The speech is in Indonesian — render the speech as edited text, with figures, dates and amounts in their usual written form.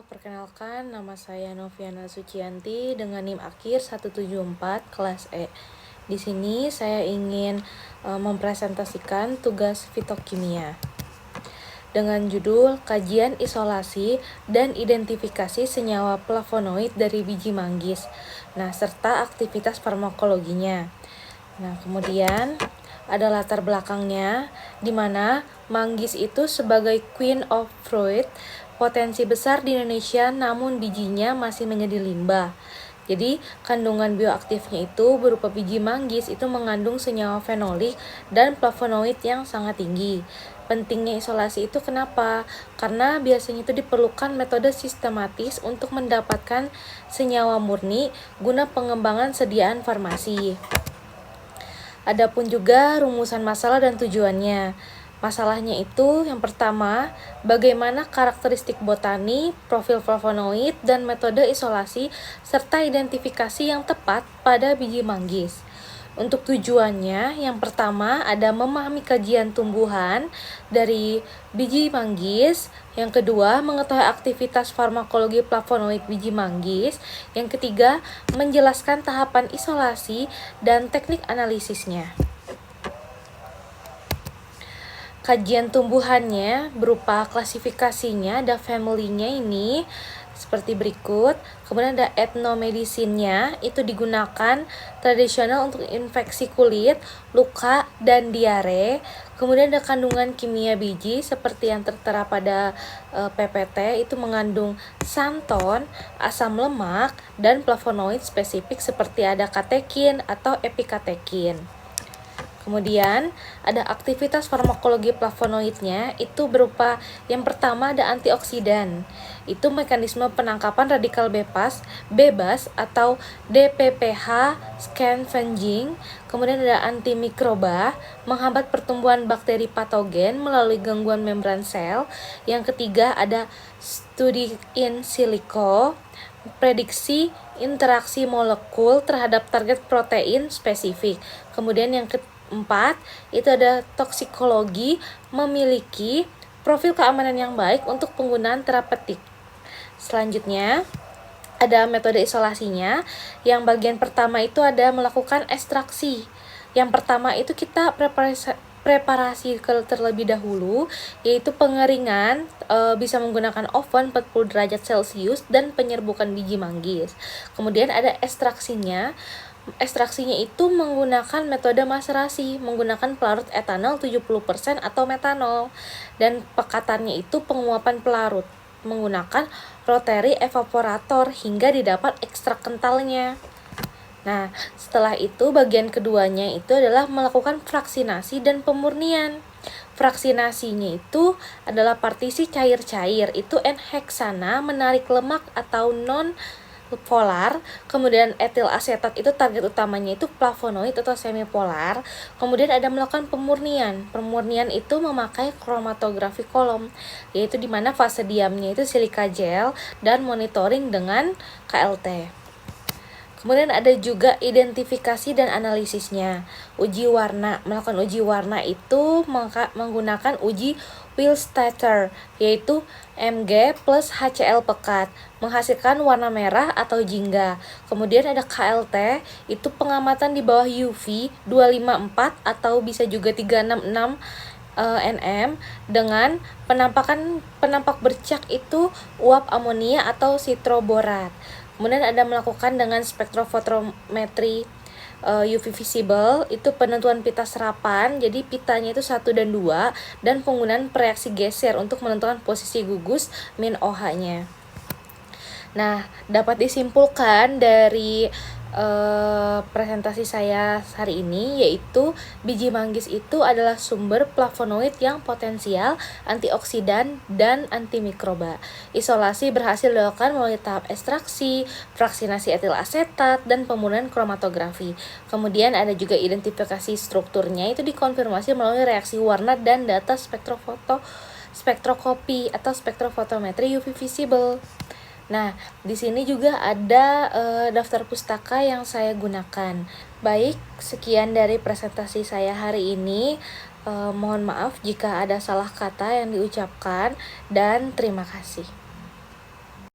Perkenalkan, nama saya Noviana Sucianti dengan NIM akhir 174 kelas E. Di sini saya ingin mempresentasikan tugas fitokimia dengan judul Kajian Isolasi dan Identifikasi Senyawa Flavonoid dari Biji Manggis. Nah, serta aktivitas farmakologinya. Nah, kemudian ada latar belakangnya, di mana manggis itu sebagai queen of fruit, potensi besar di Indonesia namun bijinya masih menjadi limbah. Jadi, kandungan bioaktifnya itu berupa biji manggis itu mengandung senyawa fenolik dan flavonoid yang sangat tinggi. Pentingnya isolasi itu kenapa? Karena biasanya itu diperlukan metode sistematis untuk mendapatkan senyawa murni guna pengembangan sediaan farmasi. Adapun juga rumusan masalah dan tujuannya. Masalahnya itu yang pertama, bagaimana karakteristik botani, profil flavonoid, dan metode isolasi, serta identifikasi yang tepat pada biji manggis. Untuk tujuannya, yang pertama ada memahami kajian tumbuhan dari biji manggis, yang kedua mengetahui aktivitas farmakologi flavonoid biji manggis, yang ketiga menjelaskan tahapan isolasi dan teknik analisisnya. Kajian tumbuhannya berupa klasifikasinya, ada family-nya ini seperti berikut. Kemudian ada etnomedisinnya, itu digunakan tradisional untuk infeksi kulit, luka, dan diare. Kemudian ada kandungan kimia biji seperti yang tertera pada PPT, itu mengandung santon, asam lemak, dan flavonoid spesifik seperti ada katekin atau epikatekin. Kemudian ada aktivitas farmakologi flavonoidnya, itu berupa yang pertama ada antioksidan. Itu mekanisme penangkapan radikal bebas atau DPPH scavenging. Kemudian ada antimikroba, menghambat pertumbuhan bakteri patogen melalui gangguan membran sel. Yang ketiga ada studi in silico, prediksi interaksi molekul terhadap target protein spesifik. Kemudian yang keempat, itu ada toksikologi, memiliki profil keamanan yang baik untuk penggunaan terapeutik. Selanjutnya, ada metode isolasinya. Yang bagian pertama itu ada melakukan ekstraksi. Yang pertama itu kita preparasi terlebih dahulu, yaitu pengeringan, bisa menggunakan oven 40 derajat Celcius dan penyerbukan biji manggis. Kemudian ada ekstraksinya. Ekstraksinya itu menggunakan metode maserasi, menggunakan pelarut etanol 70% atau metanol. Dan pekatannya itu penguapan pelarut menggunakan rotary evaporator hingga didapat ekstrak kentalnya. Nah, setelah itu bagian keduanya itu adalah melakukan fraksinasi dan pemurnian. Fraksinasinya itu adalah partisi cair-cair, itu N-heksana menarik lemak atau non-polar. Kemudian etil asetat itu target utamanya itu flavonoid atau semipolar. Kemudian ada melakukan pemurnian. Pemurnian itu memakai kromatografi kolom, yaitu di mana fase diamnya itu silika gel dan monitoring dengan KLT. Kemudian ada juga identifikasi dan analisisnya. Uji warna, melakukan uji warna itu menggunakan uji Willstatter, yaitu Mg plus HCl pekat, menghasilkan warna merah atau jingga. Kemudian ada KLT, itu pengamatan di bawah UV 254 atau bisa juga 366 nm dengan penampak bercak itu uap amonia atau sitroborat. Kemudian ada melakukan dengan spektrofotometri UV visible, itu penentuan pita serapan, jadi pitanya itu 1 dan 2, dan penggunaan reaksi geser untuk menentukan posisi gugus min OH-nya. Nah, dapat disimpulkan dari presentasi saya hari ini, yaitu biji manggis itu adalah sumber flavonoid yang potensial, antioksidan, dan antimikroba. Isolasi berhasil dilakukan melalui tahap ekstraksi, fraksinasi etil asetat, dan pemurnian kromatografi. Kemudian ada juga identifikasi strukturnya, itu dikonfirmasi melalui reaksi warna dan data spektroskopi atau spektrofotometri UV visible. Nah, di sini juga ada daftar pustaka yang saya gunakan. Baik, sekian dari presentasi saya hari ini. Mohon maaf jika ada salah kata yang diucapkan, dan terima kasih.